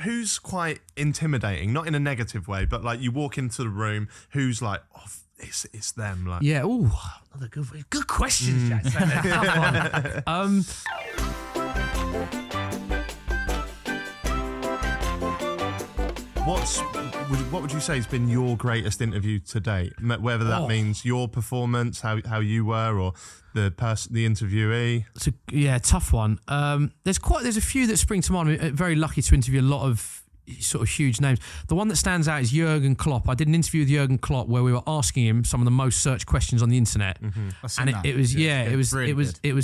who's quite intimidating, not in a negative way, but like you walk into the room, who's like, oh, it's them. Like, yeah. Oh, another good question, Jack. What would you say has been your greatest interview to date? Whether that means your performance, how you were, or the interviewee. It's a tough one. There's a few that spring to mind. I'm very lucky to interview a lot of sort of huge names. The one that stands out is Jurgen Klopp. I did an interview with Jurgen Klopp where we were asking him some of the most searched questions on the internet, and it was.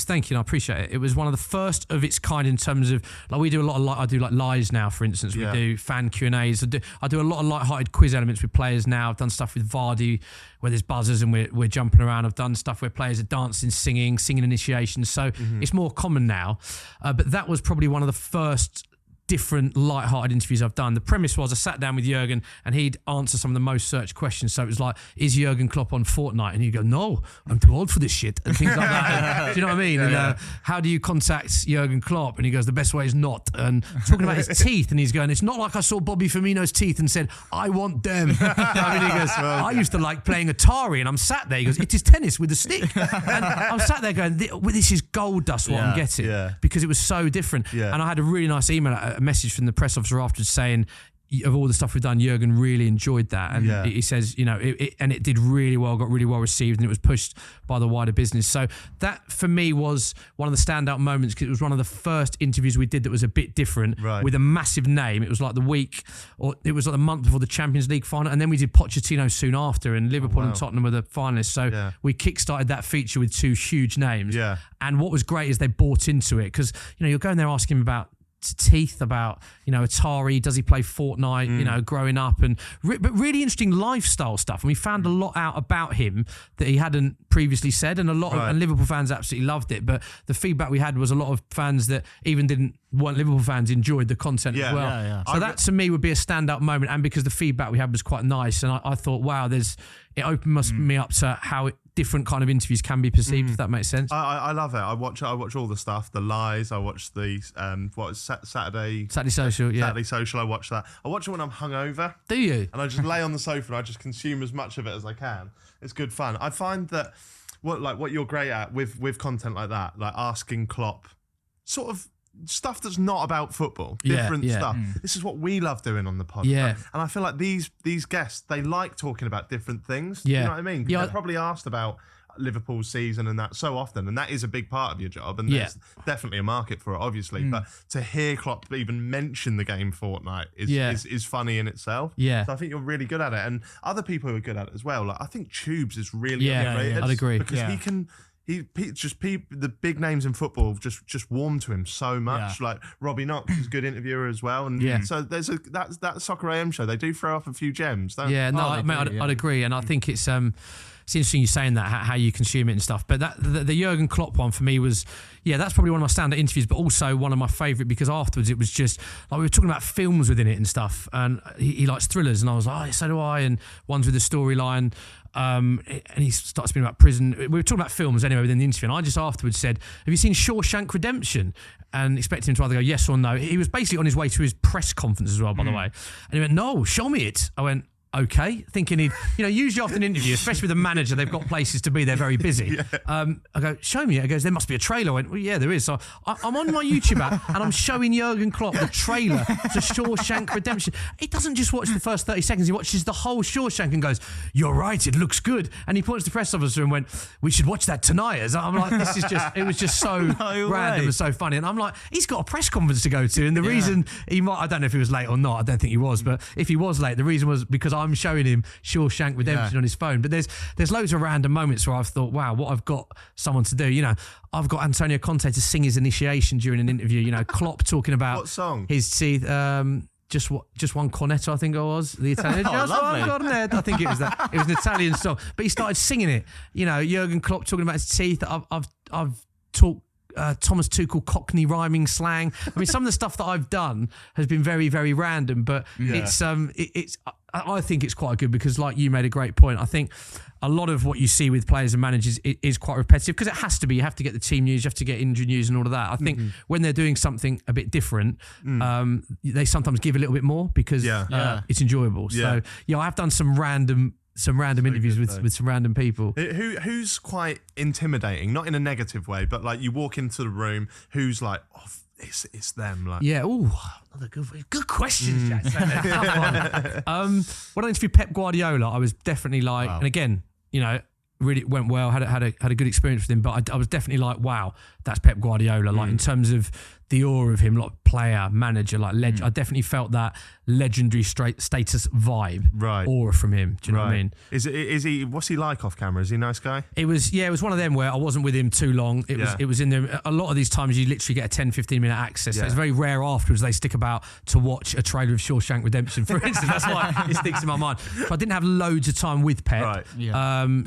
Thank you, and I appreciate it. It was one of the first of its kind in terms of like we do a lot of I do like lies now, for instance. We do fan Q&As. I do a lot of light-hearted quiz elements with players now. I've done stuff with Vardy where there's buzzers and we're jumping around. I've done stuff where players are dancing, singing initiations. So it's more common now. But that was probably one of the first different light-hearted interviews I've done. The premise was I sat down with Jurgen and he'd answer some of the most searched questions. So it was like, is Jurgen Klopp on Fortnite? And he'd go, no, I'm too old for this shit, and things like that. Do you know what I mean? How do you contact Jurgen Klopp? And he goes, the best way is not. And talking about his teeth, and he's going, it's not like I saw Bobby Firmino's teeth and said, I want them. I mean, he goes, I used to like playing Atari, and I'm sat there. He goes, it is tennis with a stick. And I'm sat there going, this is gold dust what I'm getting, because it was so different. And I had a really nice email, a message from the press officer afterwards saying, of all the stuff we've done, Jurgen really enjoyed that, and he says, it did really well, got really well received, and it was pushed by the wider business. So that for me was one of the standout moments, because it was one of the first interviews we did that was a bit different, with a massive name. It was like the month before the Champions League final, and then we did Pochettino soon after, and Liverpool and Tottenham were the finalists. So we kickstarted that feature with two huge names. And what was great is they bought into it, because you're going there asking him about teeth, about Atari, does he play Fortnite, growing up, and but really interesting lifestyle stuff, and we found a lot out about him that he hadn't previously said, and and Liverpool fans absolutely loved it. But the feedback we had was a lot of fans that even weren't Liverpool fans enjoyed the content as well. So that to me would be a standout moment, and because the feedback we had was quite nice, and I thought, wow, it opened me up to how different kind of interviews can be perceived, if that makes sense. I love it. I watch all the stuff, the lies. I watch the Saturday Social. Saturday Social. I watch that. I watch it when I'm hungover. Do you? And I just lay on the sofa and I just consume as much of it as I can. It's good fun. I find that what you're great at with content like that, like asking Klopp sort of stuff that's not about football, different stuff. This is what we love doing on the podcast. And I feel like these guests, they like talking about different things. You know what I mean? They're probably asked about Liverpool's season and that so often, and that is a big part of your job, and there's definitely a market for it, obviously. But to hear Klopp even mention the game Fortnite is funny in itself. So I think you're really good at it, and other people who are good at it as well. Like I think Tubes is really underrated. I'd agree, because the big names in football just warm to him so much. Like Robbie Knox is a good interviewer as well, and so there's that Soccer AM show. They do throw off a few gems, don't they? I'd agree, and I think it's interesting you saying that, how you consume it and stuff. But the Jurgen Klopp one for me was, that's probably one of my standout interviews, but also one of my favourite, because afterwards it was just like we were talking about films within it and stuff, and he likes thrillers, and I was like, so do I, and ones with the storyline. And he started speaking about prison. We were talking about films anyway within the interview, and I just afterwards said, have you seen Shawshank Redemption? And expecting him to either go yes or no. He was basically on his way to his press conference as well, by the way. And he went, no, show me it. I went, okay, thinking he'd, usually after an interview, especially with a manager, they've got places to be, they're very busy. I go, show me it. He goes, there must be a trailer. I went, well, yeah, there is. So I'm on my YouTube app and I'm showing Jurgen Klopp the trailer to Shawshank Redemption. He doesn't just watch the first 30 seconds, he watches the whole Shawshank and goes, you're right, it looks good. And he points to the press officer and went, we should watch that tonight. As I'm like, it was just so random and so funny. And I'm like, he's got a press conference to go to. And the reason I don't know if he was late or not, I don't think he was, but if he was late, the reason was because I'm showing him Shawshank Redemption on his phone. But there's loads of random moments where I've thought, wow, what I've got someone to do. I've got Antonio Conte to sing his initiation during an interview. Klopp talking about what song? His teeth. Just one cornetto, I think it was. The Italian. Just one cornetto. I think it was that. It was an Italian song, but he started singing it. Jurgen Klopp talking about his teeth. I've talked. Thomas Tuchel Cockney rhyming slang. I mean, some of the stuff that I've done has been very, very random, but it's I think it's quite good because, like you made a great point, I think a lot of what you see with players and managers is quite repetitive because it has to be. You have to get the team news, you have to get injury news and all of that. I think when they're doing something a bit different, they sometimes give a little bit more because it's enjoyable. So, I have done some random interviews with some random people. Who's quite intimidating, not in a negative way, but like you walk into the room, who's like, oh, it's them. Like, yeah. Oh, another good question, Jack. When I interviewed Pep Guardiola, I was definitely like, and again, really went well. Had a good experience with him, but I was definitely like, wow, that's Pep Guardiola. Like in terms of the aura of him, like player, manager, like legend. I definitely felt that legendary status vibe, aura from him. Do you know what I mean? Is he? What's he like off camera? Is he a nice guy? It was one of them where I wasn't with him too long. It was in there. A lot of these times you literally get a 10-15 minute access. So it's very rare afterwards they stick about to watch a trailer of Shawshank Redemption, for instance. That's why it sticks in my mind. So I didn't have loads of time with Pep.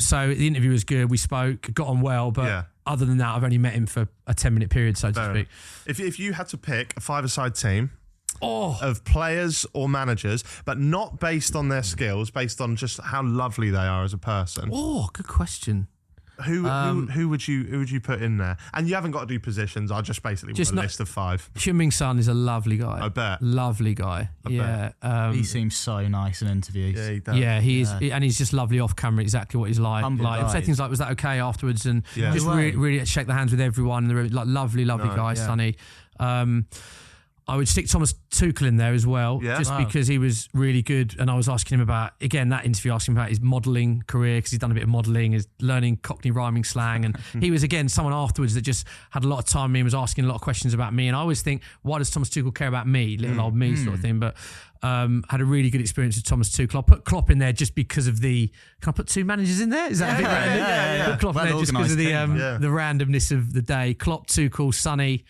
So the interview was good. We spoke, got on well, but other than that, I've only met him for a 10-minute period, so to speak. If you had to pick a five-a-side team of players or managers, but not based on their skills, based on just how lovely they are as a person. Oh, good question. Who would you put in there? And you haven't got to do positions. I just basically want a list of 5. Heung-min Son is a lovely guy. I bet. Lovely guy. I bet. He seems so nice in interviews. Yeah, he does. Yeah, he is, and he's just lovely off camera. Exactly what he's like. He'll say things like, "Was that okay?" afterwards, and just really shake the hands with everyone. Like lovely guy, Sonny. I would stick Thomas Tuchel in there as well, because he was really good. And I was asking him about, again, that interview, asking him about his modelling career, because he's done a bit of modelling, his learning Cockney rhyming slang. And he was, again, someone afterwards that just had a lot of time with me and was asking a lot of questions about me. And I always think, why does Thomas Tuchel care about me? Little old me sort of thing. But had a really good experience with Thomas Tuchel. I'll put Klopp in there just because of the... Can I put 2 managers in there? Is that a bit random? Yeah. Put Klopp in there just because of the randomness of the day. Klopp, Tuchel, Sonny...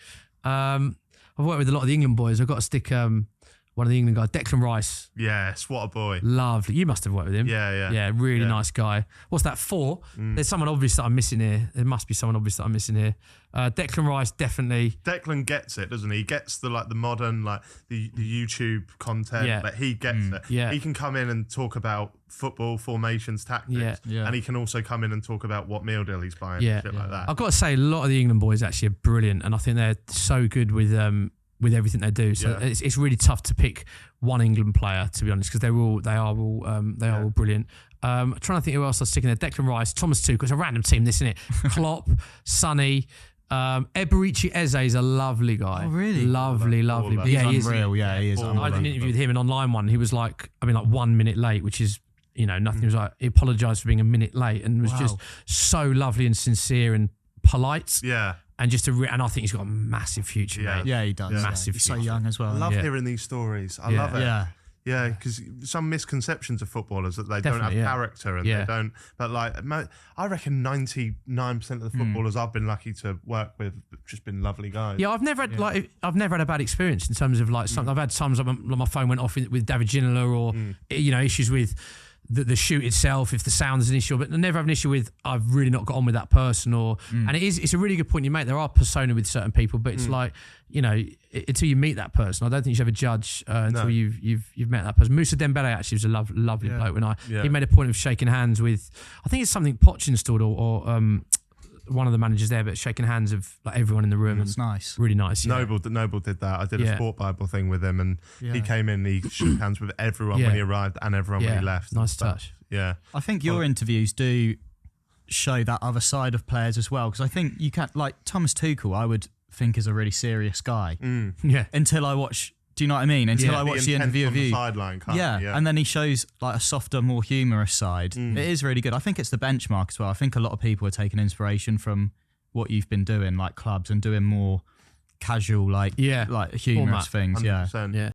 I've worked with a lot of the England boys. I've got to stick one of the England guys, Declan Rice. Yes, what a boy. Lovely. You must have worked with him. Yeah. Yeah, really nice guy. What's that, 4? There's someone obvious that I'm missing here. There must be someone obvious that I'm missing here. Declan Rice, definitely. Declan gets it, doesn't he? He gets the modern, the YouTube content, but he gets it. Yeah. He can come in and talk about football, formations, tactics, and he can also come in and talk about what meal deal he's buying and shit like that. I've got to say, a lot of the England boys actually are brilliant, and I think they're so good with everything they do. So it's really tough to pick one England player, to be honest, because they are all brilliant. I'm trying to think who else I was sticking there. Declan Rice, Thomas Tuchel. It's a random team, this, isn't it? Klopp, Sonny. Eberici Eze is a lovely guy. Oh, really? Lovely. He's unreal. He is. I did an interview with him, an online one. He was like 1 minute late, which is, nothing. He was like, he apologised for being a minute late and was just so lovely and sincere and polite. Yeah. And and I think he's got a massive future, mate. Yeah, he does. Massive He's future. so young as well. I love hearing these stories. I love it. Yeah, because some misconceptions of footballers that they don't have character and they don't. But I reckon 99% of the footballers I've been lucky to work with have just been lovely guys. Yeah, I've never had a bad experience in terms of something. I've had times my phone went off with David Ginola or issues with the shoot itself, if the sound is an issue, but I never have an issue with I've really not got on with that person and it's a really good point you make. There are persona with certain people, but it's until you meet that person, I don't think you should ever judge until you've met that person. Moussa Dembele actually was a lovely bloke when he made a point of shaking hands with, I think it's something Poch installed or one of the managers there, but shaking hands of everyone in the room. That's nice. Really nice. Yeah. Noble did that. I did a Sport Bible thing with him, and he came in, he shook hands with everyone when he arrived and everyone when he left. Nice touch. Yeah. I think your interviews do show that other side of players as well, because I think you can, Thomas Tuchel, I would think is a really serious guy. Yeah. Until I watch... Do you know what I mean? Until I watch the interview of you. Sideline, and then he shows a softer, more humorous side. It is really good. I think it's the benchmark as well. I think a lot of people are taking inspiration from what you've been doing, clubs, and doing more casual, humorous things. 100%. Yeah.